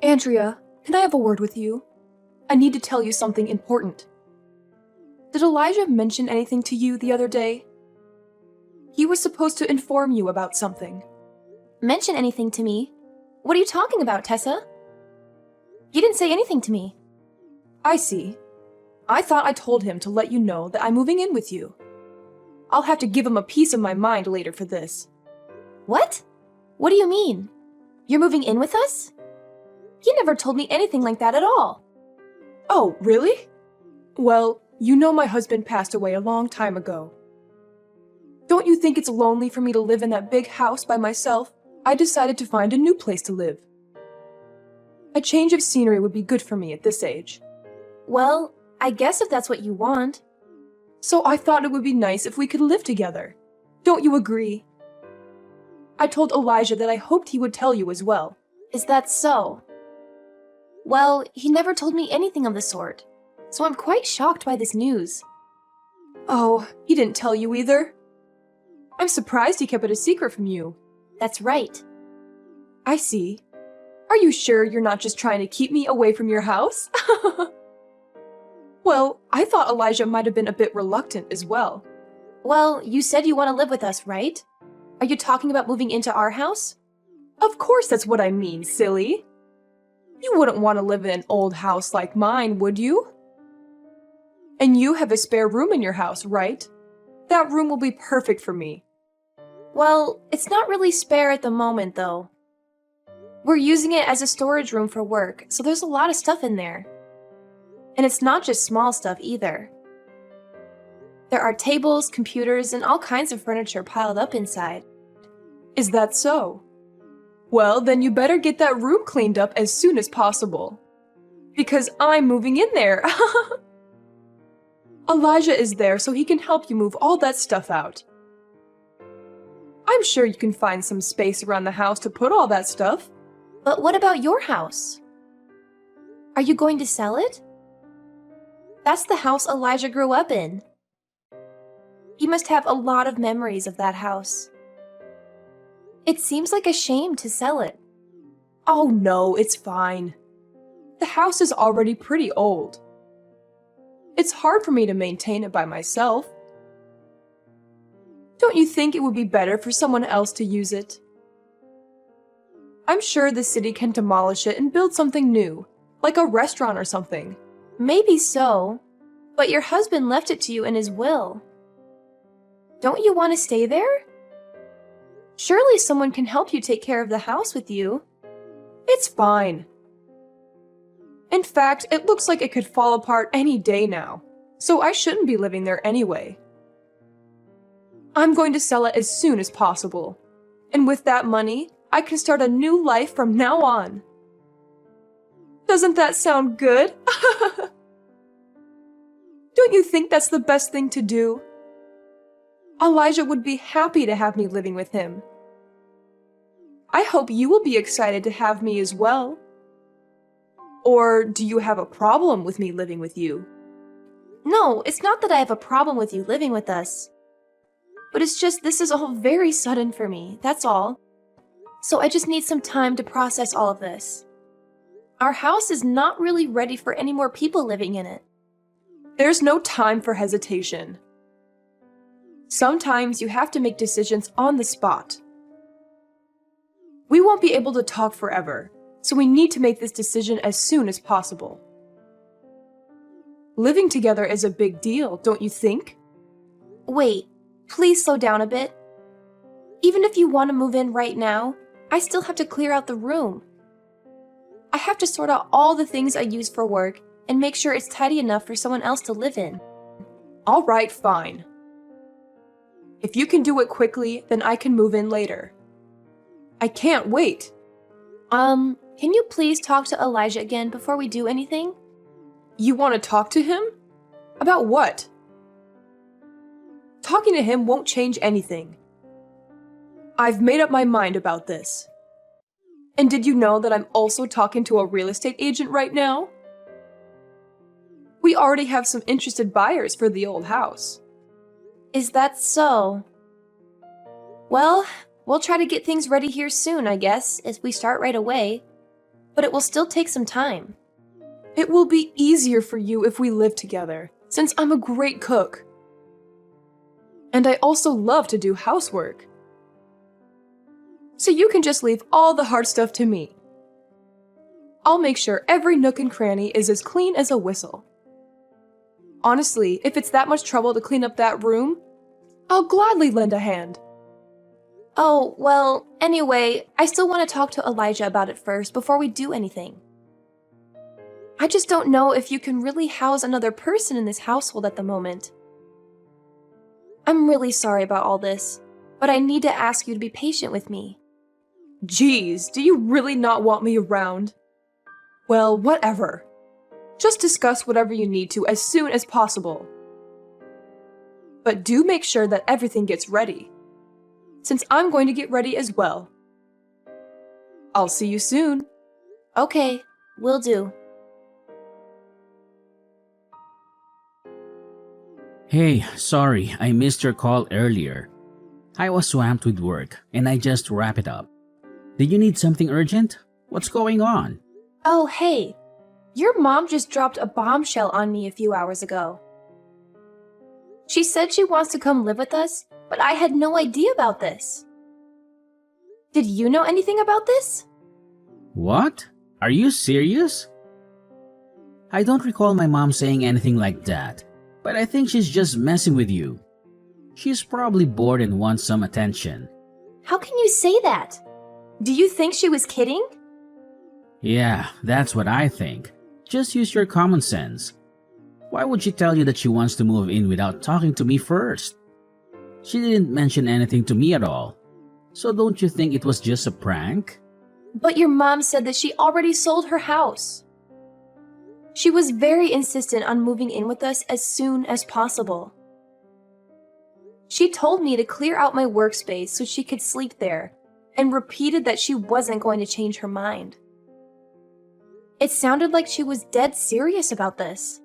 Andrea, can I have a word with you? I need to tell you something important. Did Elijah mention anything to you the other day? He was supposed to inform you about something. Mention anything to me? What are you talking about, Tessa? You didn't say anything to me. I see. I thought I told him to let you know that I'm moving in with you. I'll have to give him a piece of my mind later for this. What? What do you mean? You're moving in with us? He never told me anything like that at all. Oh, really? Well, you know my husband passed away a long time ago. Don't you think it's lonely for me to live in that big house by myself? I decided to find a new place to live. A change of scenery would be good for me at this age. Well, I guess if that's what you want. So I thought it would be nice if we could live together. Don't you agree? I told Elijah that I hoped he would tell you as well. Is that so? Well, he never told me anything of the sort, so I'm quite shocked by this news. Oh, he didn't tell you either? I'm surprised he kept it a secret from you. That's right. I see. Are you sure you're not just trying to keep me away from your house? Well, I thought Elijah might have been a bit reluctant as well. Well, you said you want to live with us, right? Are you talking about moving into our house? Of course that's what I mean, silly. You wouldn't want to live in an old house like mine, would you? And you have a spare room in your house, right? That room will be perfect for me. Well, it's not really spare at the moment, though. We're using it as a storage room for work, so there's a lot of stuff in there. And it's not just small stuff either. There are tables, computers, and all kinds of furniture piled up inside. Is that so? Well, then you better get that room cleaned up as soon as possible. Because I'm moving in there. Elijah is there so he can help you move all that stuff out. I'm sure you can find some space around the house to put all that stuff. But what about your house? Are you going to sell it? That's the house Elijah grew up in. He must have a lot of memories of that house. It seems like a shame to sell it. Oh no, it's fine. The house is already pretty old. It's hard for me to maintain it by myself. Don't you think it would be better for someone else to use it? I'm sure the city can demolish it and build something new, like a restaurant or something. Maybe so, but your husband left it to you in his will. Don't you want to stay there? Surely someone can help you take care of the house with you. It's fine. In fact, it looks like it could fall apart any day now, so I shouldn't be living there anyway. I'm going to sell it as soon as possible, and with that money, I can start a new life from now on. Doesn't that sound good? Don't you think that's the best thing to do? Elijah would be happy to have me living with him. I hope you will be excited to have me as well. Or do you have a problem with me living with you? No, it's not that I have a problem with you living with us. But it's just this is all very sudden for me, that's all. So I just need some time to process all of this. Our house is not really ready for any more people living in it. There's no time for hesitation. Sometimes you have to make decisions on the spot. We won't be able to talk forever, so we need to make this decision as soon as possible. Living together is a big deal, don't you think? Wait, please slow down a bit. Even if you want to move in right now, I still have to clear out the room. I have to sort out all the things I use for work and make sure it's tidy enough for someone else to live in. All right, fine. If you can do it quickly, then I can move in later. I can't wait. Can you please talk to Elijah again before we do anything? You want to talk to him? About what? Talking to him won't change anything. I've made up my mind about this. And did you know that I'm also talking to a real estate agent right now? We already have some interested buyers for the old house. Is that so? Well, we'll try to get things ready here soon, I guess, if we start right away. but it will still take some time. It will be easier for you if we live together, since I'm a great cook. And I also love to do housework. So you can just leave all the hard stuff to me. I'll make sure every nook and cranny is as clean as a whistle. Honestly, if it's that much trouble to clean up that room, I'll gladly lend a hand. Oh, well, anyway, I still want to talk to Elijah about it first before we do anything. I just don't know if you can really house another person in this household at the moment. I'm really sorry about all this, but I need to ask you to be patient with me. Geez, do you really not want me around? Well, whatever. Just discuss whatever you need to as soon as possible. But do make sure that everything gets ready, since I'm going to get ready as well. I'll see you soon. Okay, will do. Hey, sorry, I missed your call earlier. I was swamped with work, and I just wrapped it up. Did you need something urgent? What's going on? Oh, hey. Your mom just dropped a bombshell on me a few hours ago. She said she wants to come live with us, but I had no idea about this. Did you know anything about this? What? Are you serious? I don't recall my mom saying anything like that, but I think she's just messing with you. She's probably bored and wants some attention. How can you say that? Do you think she was kidding? Yeah, that's what I think. Just use your common sense. Why would she tell you that she wants to move in without talking to me first? She didn't mention anything to me at all. So don't you think it was just a prank? But your mom said that she already sold her house. She was very insistent on moving in with us as soon as possible. She told me to clear out my workspace so she could sleep there, and repeated that she wasn't going to change her mind. It sounded like she was dead serious about this.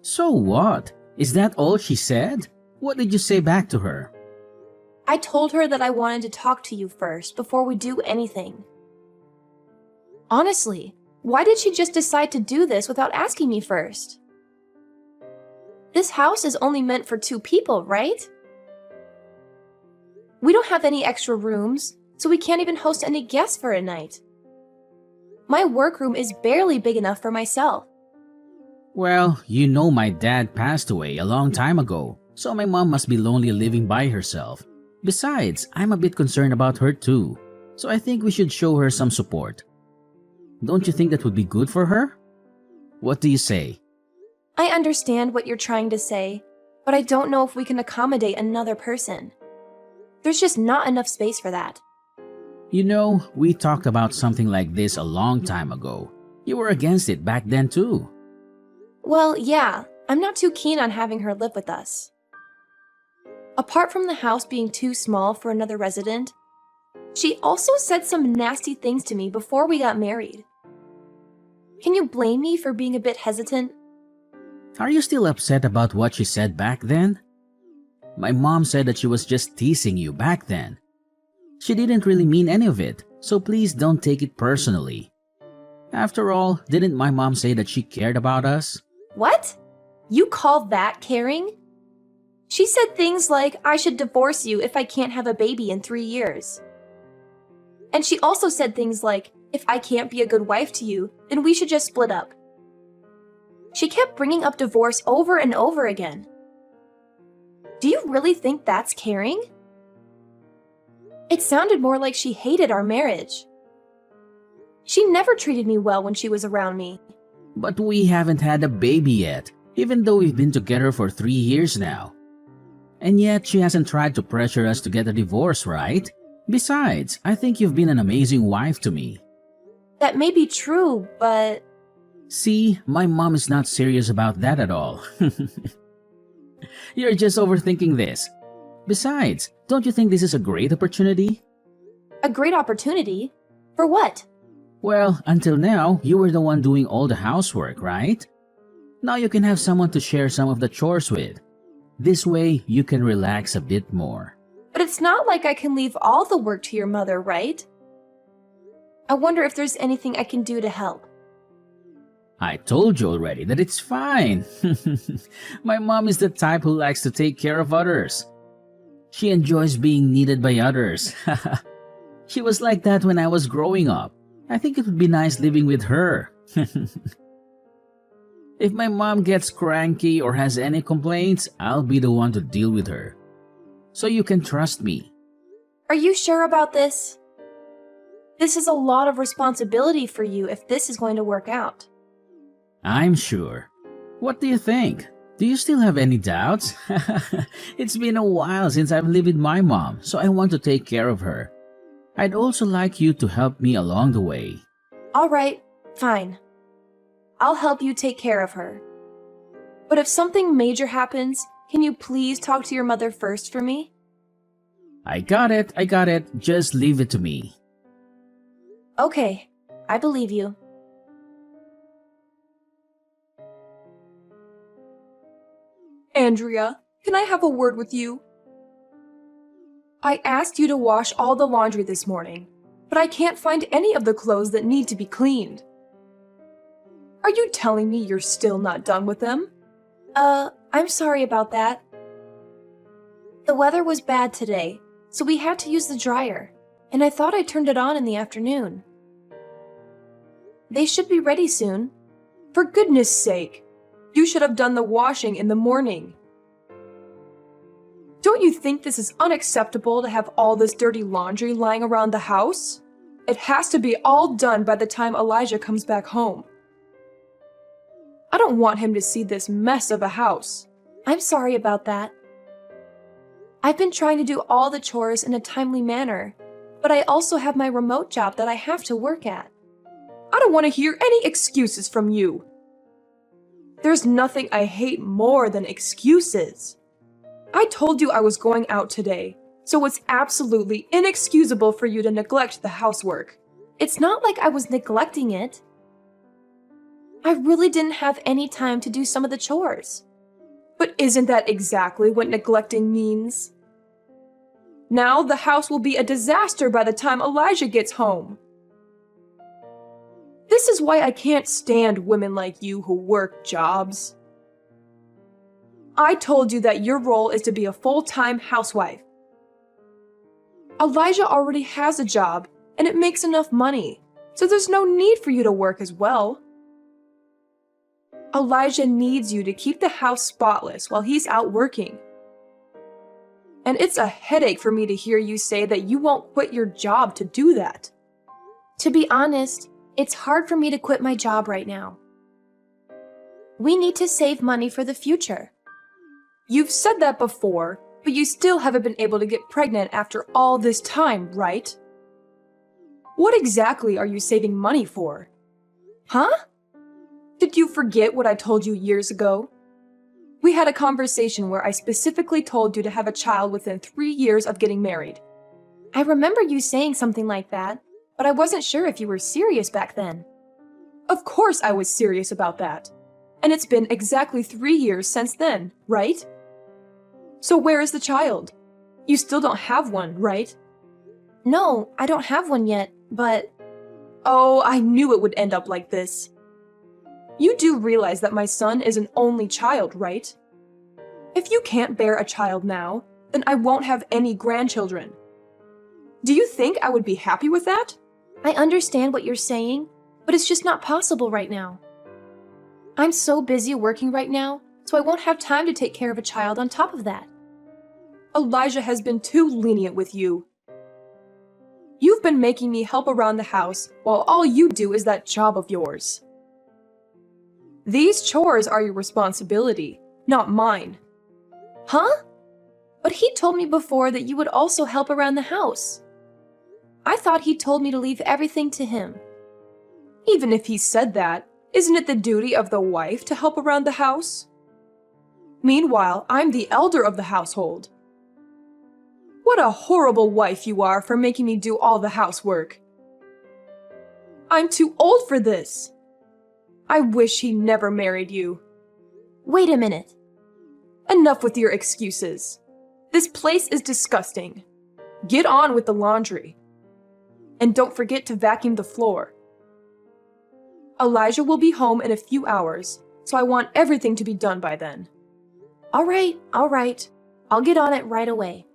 So what? Is that all she said? What did you say back to her? I told her that I wanted to talk to you first before we do anything. Honestly, why did she just decide to do this without asking me first? This house is only meant for 2 people, right? We don't have any extra rooms, so we can't even host any guests for a night. My workroom is barely big enough for myself. Well, you know my dad passed away a long time ago, so my mom must be lonely living by herself. Besides, I'm a bit concerned about her too, so I think we should show her some support. Don't you think that would be good for her? What do you say? I understand what you're trying to say, but I don't know if we can accommodate another person. There's just not enough space for that. You know, we talked about something like this a long time ago. You were against it back then too. Well, yeah, I'm not too keen on having her live with us. Apart from the house being too small for another resident, she also said some nasty things to me before we got married. Can you blame me for being a bit hesitant? Are you still upset about what she said back then? My mom said that she was just teasing you back then. She didn't really mean any of it, so please don't take it personally. After all, didn't my mom say that she cared about us? What? You call that caring? She said things like, I should divorce you if I can't have a baby in 3 years. And she also said things like, if I can't be a good wife to you, then we should just split up. She kept bringing up divorce over and over again. Do you really think that's caring? It sounded more like she hated our marriage. She never treated me well when she was around me. But we haven't had a baby yet, even though we've been together for 3 years now. And yet she hasn't tried to pressure us to get a divorce, right? Besides, I think you've been an amazing wife to me. That may be true, but... See, my mom is not serious about that at all. You're just overthinking this. Besides, don't you think this is a great opportunity? A great opportunity? For what? Well, until now, you were the one doing all the housework, right? Now you can have someone to share some of the chores with. This way, you can relax a bit more. But it's not like I can leave all the work to your mother, right? I wonder if there's anything I can do to help. I told you already that it's fine. My mom is the type who likes to take care of others. She enjoys being needed by others. She was like that when I was growing up. I think it would be nice living with her. If my mom gets cranky or has any complaints, I'll be the one to deal with her. So you can trust me. Are you sure about this? This is a lot of responsibility for you if this is going to work out. I'm sure. What do you think? Do you still have any doubts? It's been a while since I've lived with my mom, so I want to take care of her. I'd also like you to help me along the way. All right, fine. I'll help you take care of her. But if something major happens, can you please talk to your mother first for me? I got it. Just leave it to me. Okay, I believe you. Andrea, can I have a word with you? I asked you to wash all the laundry this morning, but I can't find any of the clothes that need to be cleaned. Are you telling me you're still not done with them? I'm sorry about that. The weather was bad today, so we had to use the dryer, and I thought I turned it on in the afternoon. They should be ready soon. For goodness sake, you should have done the washing in the morning. Don't you think this is unacceptable to have all this dirty laundry lying around the house? It has to be all done by the time Elijah comes back home. I don't want him to see this mess of a house. I'm sorry about that. I've been trying to do all the chores in a timely manner, but I also have my remote job that I have to work at. I don't want to hear any excuses from you. There's nothing I hate more than excuses. I told you I was going out today, so it's absolutely inexcusable for you to neglect the housework. It's not like I was neglecting it. I really didn't have any time to do some of the chores. But isn't that exactly what neglecting means? Now the house will be a disaster by the time Elijah gets home. This is why I can't stand women like you who work jobs. I told you that your role is to be a full-time housewife. Elijah already has a job, and it makes enough money, so there's no need for you to work as well. Elijah needs you to keep the house spotless while he's out working. And it's a headache for me to hear you say that you won't quit your job to do that. To be honest, it's hard for me to quit my job right now. We need to save money for the future. You've said that before, but you still haven't been able to get pregnant after all this time, right? What exactly are you saving money for? Huh? Did you forget what I told you years ago? We had a conversation where I specifically told you to have a child within 3 years of getting married. I remember you saying something like that, but I wasn't sure if you were serious back then. Of course I was serious about that. And it's been exactly 3 years since then, right? So where is the child? You still don't have one, right? No, I don't have one yet, but... Oh, I knew it would end up like this. You do realize that my son is an only child, right? If you can't bear a child now, then I won't have any grandchildren. Do you think I would be happy with that? I understand what you're saying, but it's just not possible right now. I'm so busy working right now, so I won't have time to take care of a child on top of that. Elijah has been too lenient with you. You've been making me help around the house while all you do is that job of yours. These chores are your responsibility, not mine. Huh? But he told me before that you would also help around the house. I thought he told me to leave everything to him. Even if he said that, isn't it the duty of the wife to help around the house? Meanwhile, I'm the elder of the household. What a horrible wife you are for making me do all the housework. I'm too old for this. I wish he never married you. Wait a minute. Enough with your excuses. This place is disgusting. Get on with the laundry. And don't forget to vacuum the floor. Elijah will be home in a few hours, so I want everything to be done by then. All right. I'll get on it right away.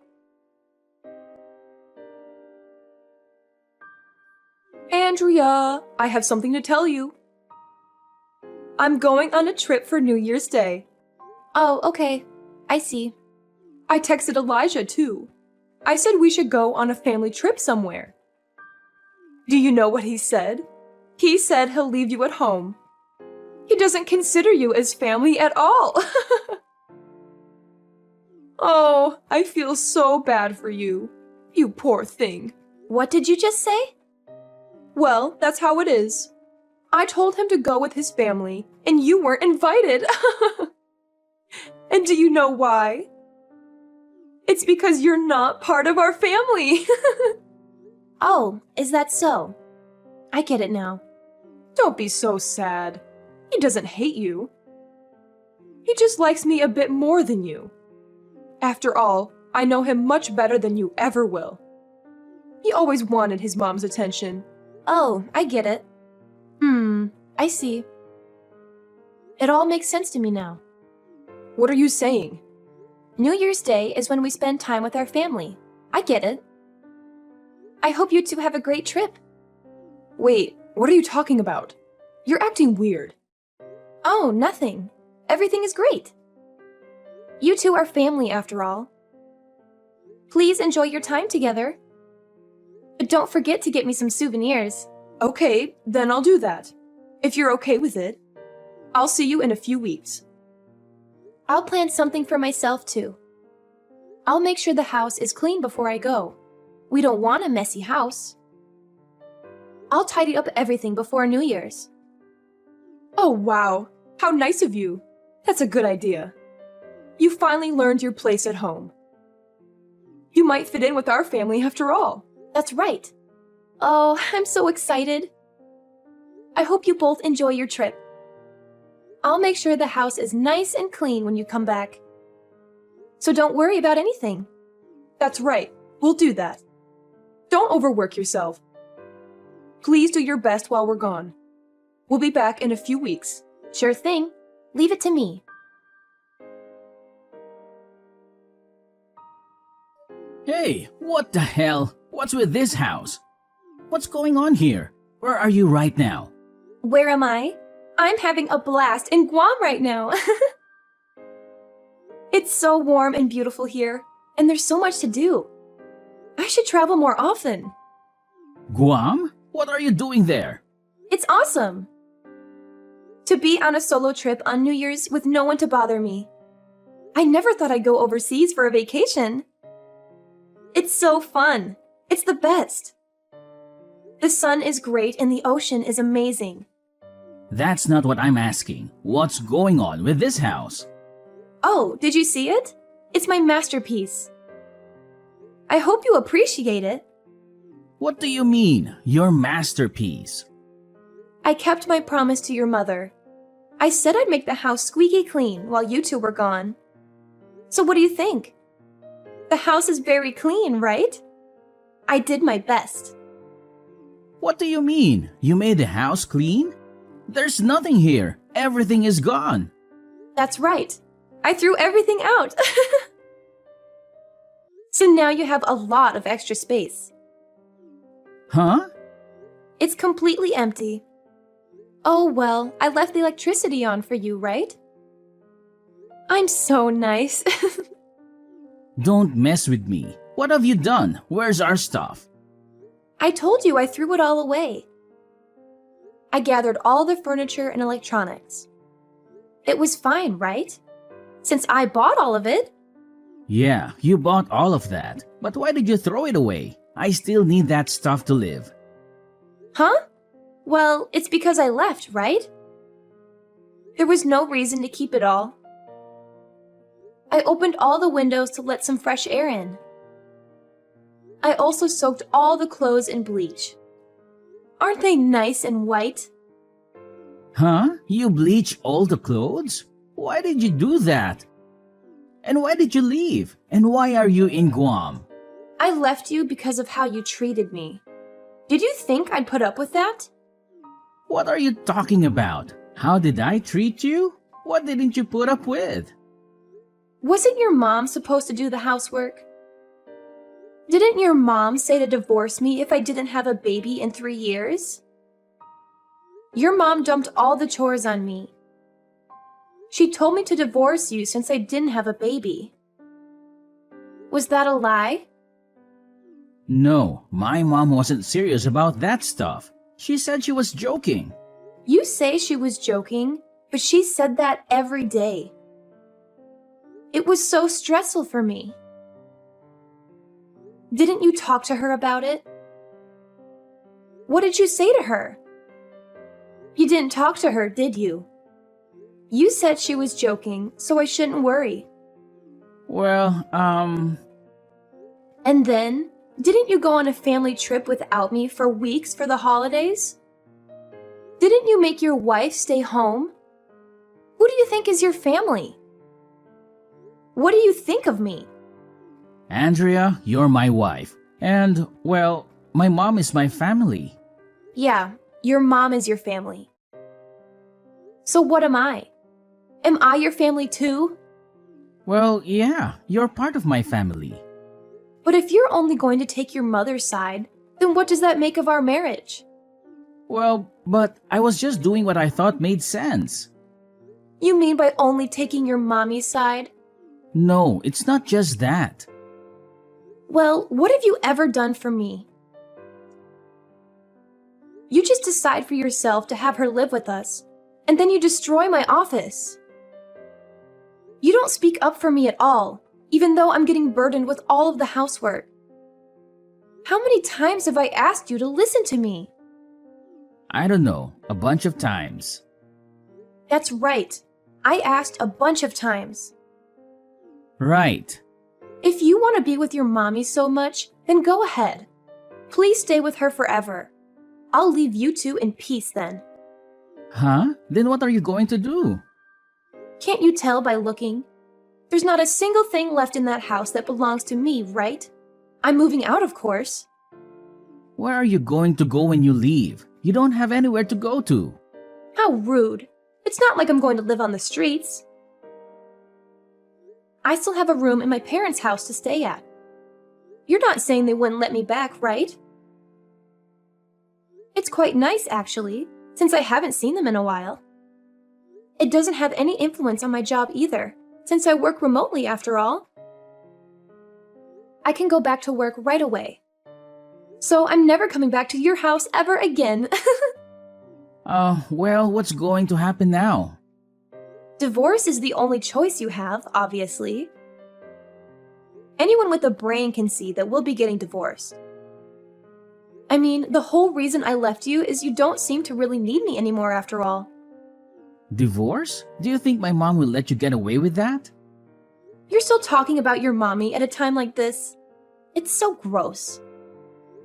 Andrea, I have something to tell you. I'm going on a trip for New Year's Day. Oh, okay. I see. I texted Elijah too. I said we should go on a family trip somewhere. Do you know what he said? He said he'll leave you at home. He doesn't consider you as family at all. Oh, I feel so bad for you. You poor thing. What did you just say? Well, that's how it is. I told him to go with his family, and you weren't invited. And do you know why? It's because you're not part of our family. Oh, is that so? I get it now. Don't be so sad. He doesn't hate you. He just likes me a bit more than you. After all, I know him much better than you ever will. He always wanted his mom's attention. Oh, I get it. I see. It all makes sense to me now. What are you saying? New Year's Day is when we spend time with our family. I get it. I hope you two have a great trip. Wait, what are you talking about? You're acting weird. Oh, nothing. Everything is great. You two are family after all. Please enjoy your time together. But don't forget to get me some souvenirs. Okay, then I'll do that. If you're okay with it. I'll see you in a few weeks. I'll plan something for myself too. I'll make sure the house is clean before I go. We don't want a messy house. I'll tidy up everything before New Year's. Oh, wow. How nice of you. That's a good idea. You finally learned your place at home. You might fit in with our family after all. That's right. Oh, I'm so excited. I hope you both enjoy your trip. I'll make sure the house is nice and clean when you come back. So don't worry about anything. That's right. We'll do that. Don't overwork yourself. Please do your best while we're gone. We'll be back in a few weeks. Sure thing. Leave it to me. Hey, what the hell? What's with this house? What's going on here? Where are you right now? Where am I? I'm having a blast in Guam right now. It's so warm and beautiful here, and there's so much to do. I should travel more often. Guam? What are you doing there? It's awesome. To be on a solo trip on New Year's with no one to bother me. I never thought I'd go overseas for a vacation. It's so fun. It's the best. The sun is great and the ocean is amazing. That's not what I'm asking. What's going on with this house? Oh, did you see it? It's my masterpiece. I hope you appreciate it. What do you mean, your masterpiece? I kept my promise to your mother. I said I'd make the house squeaky clean while you two were gone. So what do you think? The house is very clean, right? I did my best. What do you mean? You made the house clean? There's nothing here. Everything is gone. That's right. I threw everything out. So now you have a lot of extra space. Huh? It's completely empty. Oh well, I left the electricity on for you, right? I'm so nice. Don't mess with me. What have you done? Where's our stuff? I told you I threw it all away. I gathered all the furniture and electronics. It was fine, right? Since I bought all of it. Yeah, you bought all of that. But why did you throw it away? I still need that stuff to live. Huh? Well, it's because I left, right? There was no reason to keep it all. I opened all the windows to let some fresh air in. I also soaked all the clothes in bleach. Aren't they nice and white? Huh? You bleach all the clothes? Why did you do that? And why did you leave? And why are you in Guam? I left you because of how you treated me. Did you think I'd put up with that? What are you talking about? How did I treat you? What didn't you put up with? Wasn't your mom supposed to do the housework? Didn't your mom say to divorce me if I didn't have a baby in 3 years? Your mom dumped all the chores on me. She told me to divorce you since I didn't have a baby. Was that a lie? No, my mom wasn't serious about that stuff. She said she was joking. You say she was joking, but she said that every day. It was so stressful for me. Didn't you talk to her about it? What did you say to her? You didn't talk to her, did you? You said she was joking, so I shouldn't worry. Well, And then, didn't you go on a family trip without me for weeks for the holidays? Didn't you make your wife stay home? Who do you think is your family? What do you think of me? Andrea, you're my wife. And, well, my mom is my family. Yeah, your mom is your family. So what am I? Am I your family too? Well, yeah, you're part of my family. But if you're only going to take your mother's side, then what does that make of our marriage? Well, but I was just doing what I thought made sense. You mean by only taking your mommy's side? No, it's not just that. Well, what have you ever done for me? You just decide for yourself to have her live with us, and then you destroy my office. You don't speak up for me at all, even though I'm getting burdened with all of the housework. How many times have I asked you to listen to me? I don't know, a bunch of times. That's right. I asked a bunch of times. Right. If you want to be with your mommy so much, then go ahead. Please stay with her forever. I'll leave you two in peace then. Huh? Then what are you going to do? Can't you tell by looking? There's not a single thing left in that house that belongs to me, right? I'm moving out, of course. Where are you going to go when you leave? You don't have anywhere to go to. How rude. It's not like I'm going to live on the streets. I still have a room in my parents' house to stay at. You're not saying they wouldn't let me back, right? It's quite nice, actually, since I haven't seen them in a while. It doesn't have any influence on my job either, since I work remotely after all. I can go back to work right away. So I'm never coming back to your house ever again. Well, what's going to happen now? Divorce is the only choice you have, obviously. Anyone with a brain can see that we'll be getting divorced. I mean, the whole reason I left you is you don't seem to really need me anymore after all. Divorce? Do you think my mom will let you get away with that? You're still talking about your mommy at a time like this? It's so gross.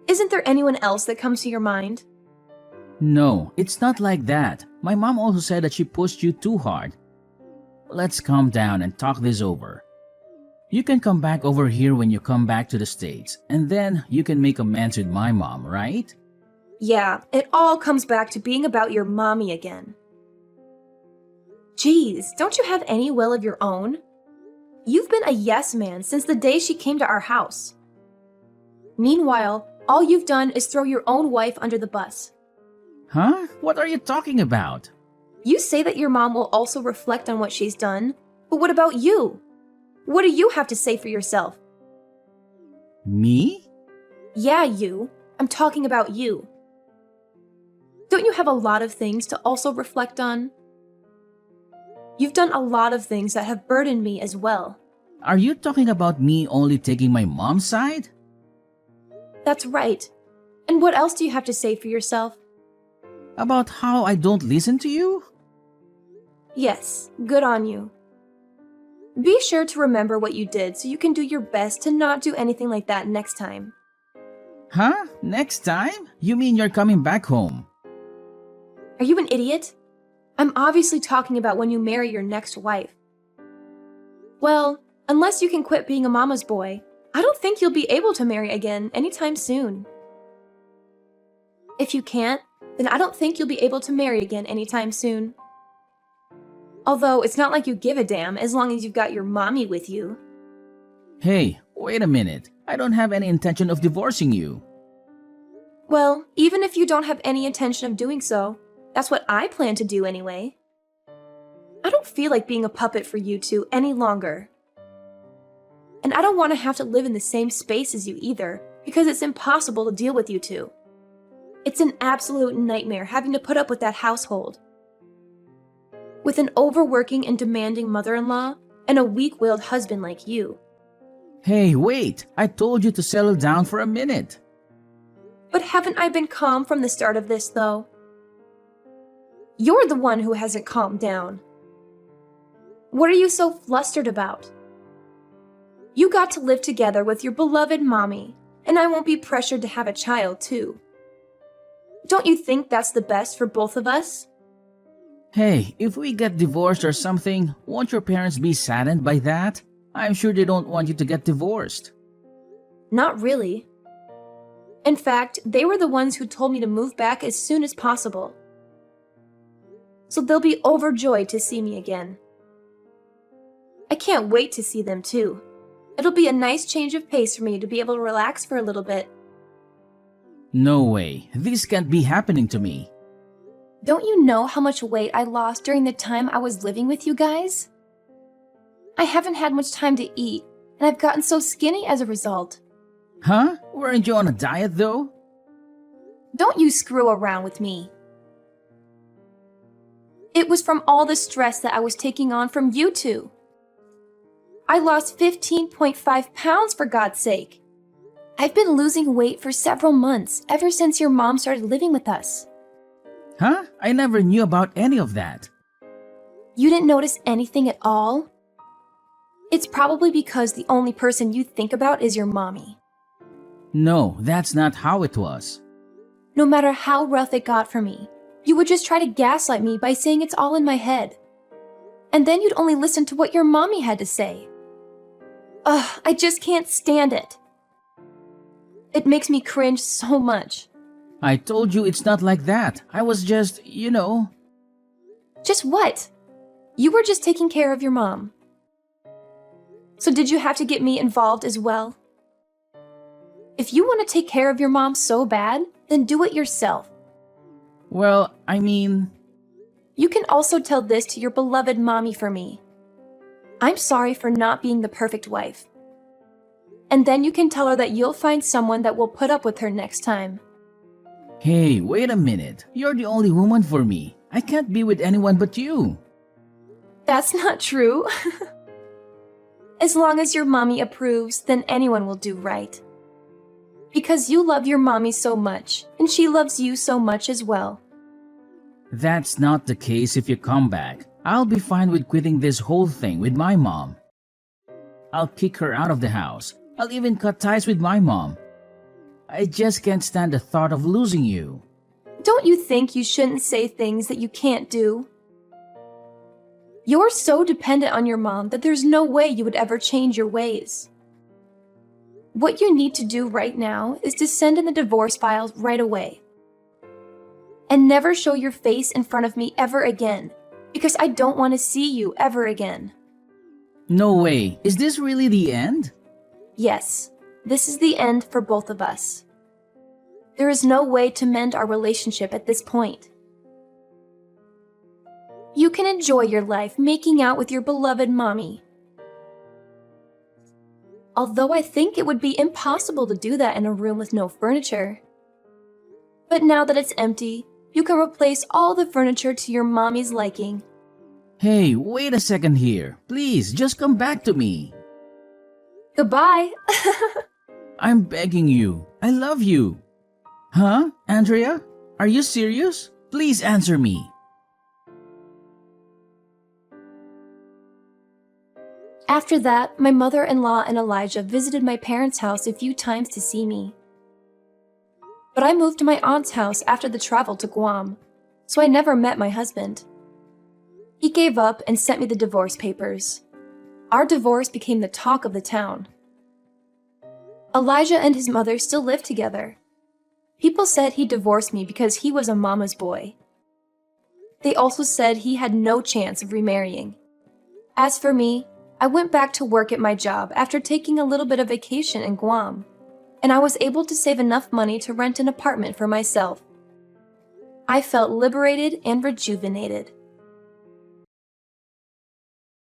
Isn't there anyone else that comes to your mind? No, it's not like that. My mom also said that she pushed you too hard. Let's calm down and talk this over. You can come back over here when you come back to the States, and then you can make amends with my mom, right? Yeah, it all comes back to being about your mommy again. Geez, don't you have any will of your own? You've been a yes man since the day she came to our house. Meanwhile, all you've done is throw your own wife under the bus. Huh? What are you talking about? You say that your mom will also reflect on what she's done, but what about you? What do you have to say for yourself? Me? Yeah, you. I'm talking about you. Don't you have a lot of things to also reflect on? You've done a lot of things that have burdened me as well. Are you talking about me only taking my mom's side? That's right. And what else do you have to say for yourself? About how I don't listen to you? Yes, good on you. Be sure to remember what you did so you can do your best to not do anything like that next time. Huh? Next time? You mean you're coming back home? Are you an idiot? I'm obviously talking about when you marry your next wife. Well, unless you can quit being a mama's boy, I don't think you'll be able to marry again anytime soon. If you can't, then I don't think you'll be able to marry again anytime soon. Although it's not like you give a damn as long as you've got your mommy with you. Hey, wait a minute. I don't have any intention of divorcing you. Well, even if you don't have any intention of doing so, that's what I plan to do anyway. I don't feel like being a puppet for you two any longer. And I don't want to have to live in the same space as you either, because it's impossible to deal with you two. It's an absolute nightmare having to put up with that household. With an overworking and demanding mother-in-law and a weak-willed husband like you. Hey, wait! I told you to settle down for a minute. But haven't I been calm from the start of this, though? You're the one who hasn't calmed down. What are you so flustered about? You got to live together with your beloved mommy, and I won't be pressured to have a child, too. Don't you think that's the best for both of us? Hey, if we get divorced or something, won't your parents be saddened by that? I'm sure they don't want you to get divorced. Not really. In fact, they were the ones who told me to move back as soon as possible. So they'll be overjoyed to see me again. I can't wait to see them too. It'll be a nice change of pace for me to be able to relax for a little bit. No way. This can't be happening to me. Don't you know how much weight I lost during the time I was living with you guys? I haven't had much time to eat, and I've gotten so skinny as a result. Huh? Weren't you on a diet though? Don't you screw around with me. It was from all the stress that I was taking on from you two. I lost 15.5 pounds for God's sake. I've been losing weight for several months ever since your mom started living with us. Huh? I never knew about any of that. You didn't notice anything at all? It's probably because the only person you think about is your mommy. No, that's not how it was. No matter how rough it got for me, you would just try to gaslight me by saying it's all in my head. And then you'd only listen to what your mommy had to say. Ugh, I just can't stand it. It makes me cringe so much. I told you it's not like that. I was just, Just what? You were just taking care of your mom. So did you have to get me involved as well? If you want to take care of your mom so bad, then do it yourself. Well, I mean... You can also tell this to your beloved mommy for me. I'm sorry for not being the perfect wife. And then you can tell her that you'll find someone that will put up with her next time. Hey, wait a minute. You're the only woman for me. I can't be with anyone but you. That's not true. As long as your mommy approves, then anyone will do right. Because you love your mommy so much, and she loves you so much as well. That's not the case if you come back. I'll be fine with quitting this whole thing with my mom. I'll kick her out of the house. I'll even cut ties with my mom. I just can't stand the thought of losing you. Don't you think you shouldn't say things that you can't do? You're so dependent on your mom that there's no way you would ever change your ways. What you need to do right now is to send in the divorce files right away. And never show your face in front of me ever again, because I don't want to see you ever again. No way. Is this really the end? Yes, this is the end for both of us. There is no way to mend our relationship at this point. You can enjoy your life making out with your beloved mommy. Although I think it would be impossible to do that in a room with no furniture. But now that it's empty, you can replace all the furniture to your mommy's liking. Hey, wait a second here. Please, just come back to me. Goodbye! I'm begging you. I love you. Huh? Andrea? Are you serious? Please answer me. After that, my mother-in-law and Elijah visited my parents' house a few times to see me. But I moved to my aunt's house after the travel to Guam, so I never met my husband. He gave up and sent me the divorce papers. Our divorce became the talk of the town. Elijah and his mother still live together. People said he divorced me because he was a mama's boy. They also said he had no chance of remarrying. As for me, I went back to work at my job after taking a little bit of vacation in Guam, and I was able to save enough money to rent an apartment for myself. I felt liberated and rejuvenated.